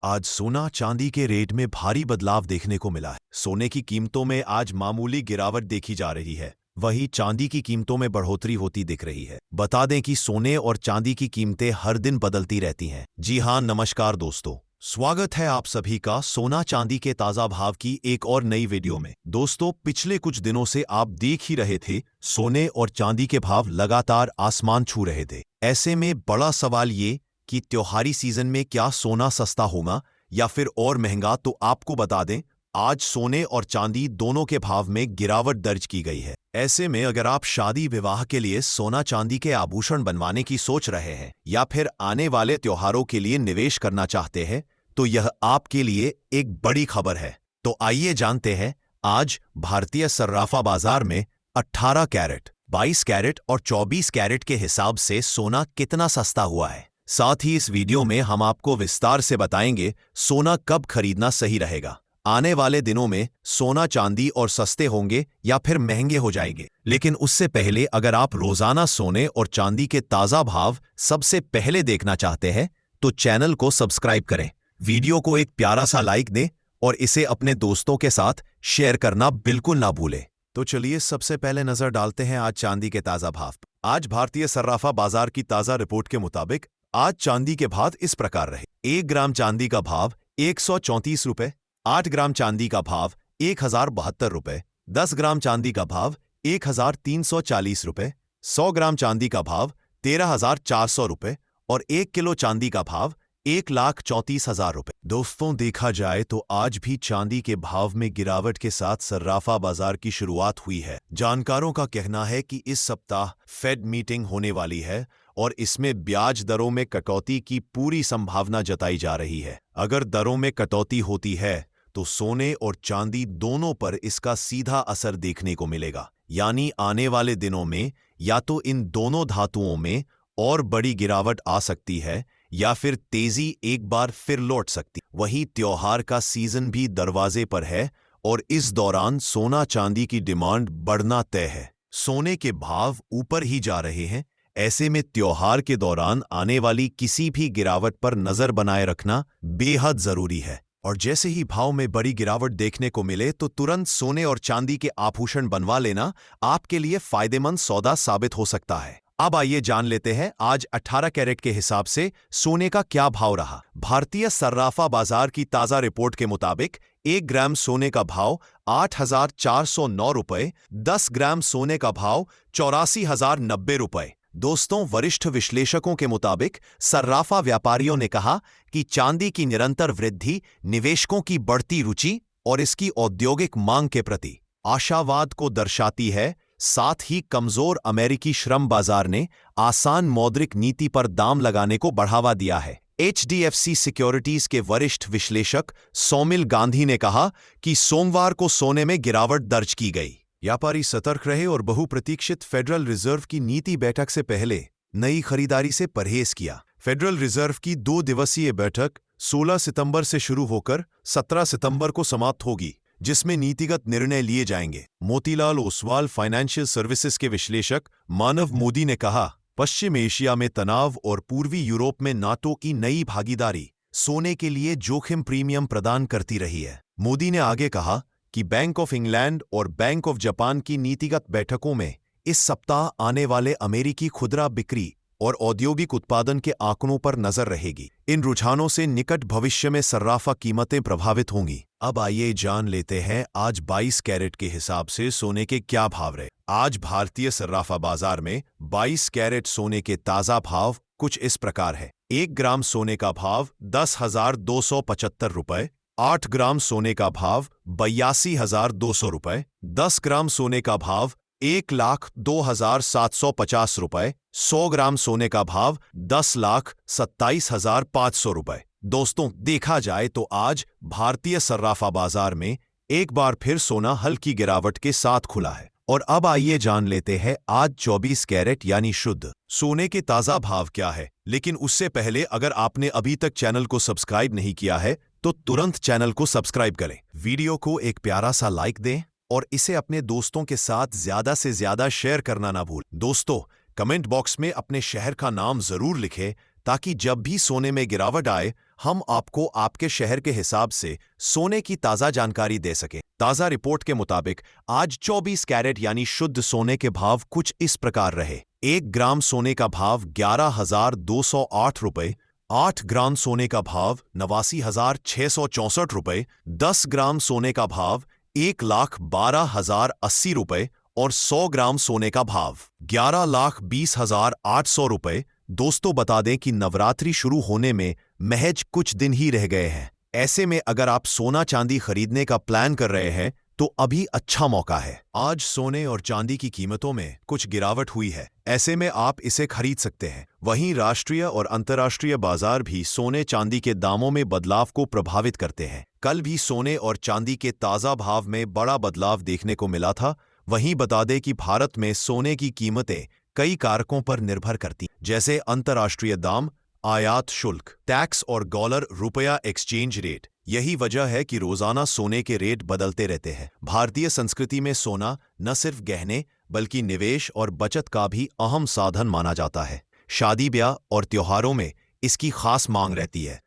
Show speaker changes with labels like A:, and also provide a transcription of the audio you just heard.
A: आज सोना चांदी के रेट में भारी बदलाव देखने को मिला है। सोने की कीमतों में आज मामूली गिरावट देखी जा रही है, वहीं चांदी की कीमतों में बढ़ोतरी होती दिख रही है। बता दें कि सोने और चांदी की कीमतें हर दिन बदलती रहती हैं। जी हां, नमस्कार दोस्तों, स्वागत है आप सभी का सोना चांदी के ताजा भाव की एक और नई वीडियो में। दोस्तों, पिछले कुछ दिनों से आप देख ही रहे थे, सोने और चांदी के भाव लगातार आसमान छू रहे थे। ऐसे में बड़ा सवाल ये कि त्योहारी सीजन में क्या सोना सस्ता होगा या फिर और महंगा। तो आपको बता दें, आज सोने और चांदी दोनों के भाव में गिरावट दर्ज की गई है। ऐसे में अगर आप शादी विवाह के लिए सोना चांदी के आभूषण बनवाने की सोच रहे हैं या फिर आने वाले त्योहारों के लिए निवेश करना चाहते हैं, तो यह आपके लिए एक बड़ी खबर है। तो आइए जानते हैं आज भारतीय सर्राफा बाजार में 18 कैरेट, 22 कैरेट और 24 कैरेट के हिसाब से सोना कितना सस्ता हुआ है। साथ ही इस वीडियो में हम आपको विस्तार से बताएंगे सोना कब खरीदना सही रहेगा। आने वाले दिनों में सोना चांदी और सस्ते होंगे या फिर महंगे हो जाएंगे। लेकिन उससे पहले अगर आप रोजाना सोने और चांदी के ताजा भाव सबसे पहले देखना चाहते हैं तो चैनल को सब्सक्राइब करें, वीडियो को एक प्यारा सा लाइक दें और इसे अपने दोस्तों के साथ शेयर करना बिल्कुल ना भूलें। तो चलिए सबसे पहले नजर डालते हैं आज चांदी के ताजा भाव। आज भारतीय सर्राफा बाजार की ताजा रिपोर्ट के मुताबिक आज चांदी के भाव इस प्रकार रहे। 1 ग्राम चांदी का भाव 134 रुपए, 8 ग्राम चांदी का भाव 1072 रुपए, 10 ग्राम चांदी का भाव 1340 रुपए, 100 ग्राम चांदी का भाव 13400 रुपए और 1 किलो चांदी का भाव 1,34,000 रुपए। दोस्तों, देखा जाए तो आज भी चांदी के भाव में गिरावट के साथ सर्राफा बाजार की शुरुआत हुई है। जानकारों का कहना है कि इस सप्ताह फेड मीटिंग होने वाली है और इसमें ब्याज दरों में कटौती की पूरी संभावना जताई जा रही है। अगर दरों में कटौती होती है तो सोने और चांदी दोनों पर इसका सीधा असर देखने को मिलेगा, यानी आने वाले दिनों में या तो इन दोनों धातुओं में और बड़ी गिरावट आ सकती है या फिर तेजी एक बार फिर लौट सकती। वहीं त्योहार का सीजन भी दरवाजे पर है और इस दौरान सोना चांदी की डिमांड बढ़ना तय है। सोने के भाव ऊपर ही जा रहे हैं। ऐसे में त्योहार के दौरान आने वाली किसी भी गिरावट पर नजर बनाए रखना बेहद जरूरी है। और जैसे ही भाव में बड़ी गिरावट देखने को मिले तो तुरंत सोने और चांदी के आभूषण बनवा लेना आपके लिए फायदेमंद सौदा साबित हो सकता है। अब आइए जान लेते हैं आज 18 कैरेट के हिसाब से सोने का क्या भाव रहा। भारतीय सर्राफा बाजार की ताजा रिपोर्ट के मुताबिक 1 ग्राम सोने का भाव 8,409 रुपए, 10 ग्राम सोने का भाव 84,090 रुपए। दोस्तों, वरिष्ठ विश्लेषकों के मुताबिक सर्राफा व्यापारियों ने कहा कि चांदी की निरंतर वृद्धि निवेशकों की बढ़ती रुचि और इसकी औद्योगिक मांग के प्रति आशावाद को दर्शाती है। साथ ही कमजोर अमेरिकी श्रम बाजार ने आसान मौद्रिक नीति पर दाम लगाने को बढ़ावा दिया है। HDFC सिक्योरिटीज के वरिष्ठ विश्लेषक सौमिल गांधी ने कहा कि सोमवार को सोने में गिरावट दर्ज की गई। व्यापारी सतर्क रहे और बहुप्रतीक्षित फेडरल रिजर्व की नीति बैठक से पहले नई खरीदारी से परहेज किया। फेडरल रिजर्व की 2 दिवसीय बैठक 16 सितंबर से शुरू होकर 17 सितंबर को समाप्त होगी, जिसमें नीतिगत निर्णय लिए जाएंगे। मोतीलाल ओसवाल फाइनेंशियल सर्विसेज के विश्लेषक मानव मोदी ने कहा, पश्चिम एशिया में तनाव और पूर्वी यूरोप में नाटो की नई भागीदारी सोने के लिए जोखिम प्रीमियम प्रदान करती रही है। मोदी ने आगे कहा कि बैंक ऑफ इंग्लैंड और बैंक ऑफ जापान की नीतिगत बैठकों में इस सप्ताह आने वाले अमेरिकी खुदरा बिक्री और औद्योगिक उत्पादन के आंकड़ों पर नजर रहेगी। इन रुझानों से निकट भविष्य में सर्राफा कीमतें प्रभावित होंगी। अब आइए जान लेते हैं आज 22 कैरेट के हिसाब से सोने के क्या भाव रहे। आज भारतीय सर्राफा बाजार में 22 कैरेट सोने के ताजा भाव कुछ इस प्रकार है। 1 ग्राम सोने का भाव 10,275 रुपए, 8 ग्राम सोने का भाव 82,200 रुपए, 10 ग्राम सोने का भाव 1,02,750 रुपए, 100 ग्राम सोने का भाव 10,27,500 रुपए। दोस्तों, देखा जाए तो आज भारतीय सर्राफा बाजार में एक बार फिर सोना हल्की गिरावट के साथ खुला है। और अब आइए जान लेते हैं आज 24 कैरेट यानी शुद्ध सोने के ताजा भाव क्या है। लेकिन उससे पहले अगर आपने अभी तक चैनल को सब्सक्राइब नहीं किया है तो तुरंत चैनल को सब्सक्राइब करें, वीडियो को एक प्यारा सा लाइक दें और इसे अपने दोस्तों के साथ ज्यादा से ज्यादा शेयर करना ना भूलें। दोस्तों, कमेंट बॉक्स में अपने शहर का नाम जरूर लिखें ताकि जब भी सोने में गिरावट आए हम आपको आपके शहर के हिसाब से सोने की ताज़ा जानकारी दे सकें। ताज़ा रिपोर्ट के मुताबिक आज 24 कैरेट यानी शुद्ध सोने के भाव कुछ इस प्रकार रहे। 1 ग्राम सोने का भाव 11,208 रुपये, 8 ग्राम सोने का भाव 89,664 रुपये, 10 ग्राम सोने का भाव 1,12,080 रुपये और 100 ग्राम सोने का भाव 11,20,800 रुपये। दोस्तों बता दें कि नवरात्रि शुरू होने में महज कुछ दिन ही रह गए हैं। ऐसे में अगर आप सोना चांदी खरीदने का प्लान कर रहे हैं तो अभी अच्छा मौका है। आज सोने और चांदी की कीमतों में कुछ गिरावट हुई है, ऐसे में आप इसे खरीद सकते हैं। वहीं राष्ट्रीय और अंतर्राष्ट्रीय बाजार भी सोने चांदी के दामों में बदलाव को प्रभावित करते हैं। कल भी सोने और चांदी के ताज़ा भाव में बड़ा बदलाव देखने को मिला था। वहीं बता दें कि भारत में सोने की कीमतें कई कारकों पर निर्भर करती, जैसे अंतर्राष्ट्रीय दाम, आयात शुल्क, टैक्स और डॉलर रुपया एक्सचेंज रेट। यही वजह है कि रोजाना सोने के रेट बदलते रहते हैं। भारतीय संस्कृति में सोना न सिर्फ गहने बल्कि निवेश और बचत का भी अहम साधन माना जाता है। शादी ब्याह और त्योहारों में इसकी खास मांग रहती है।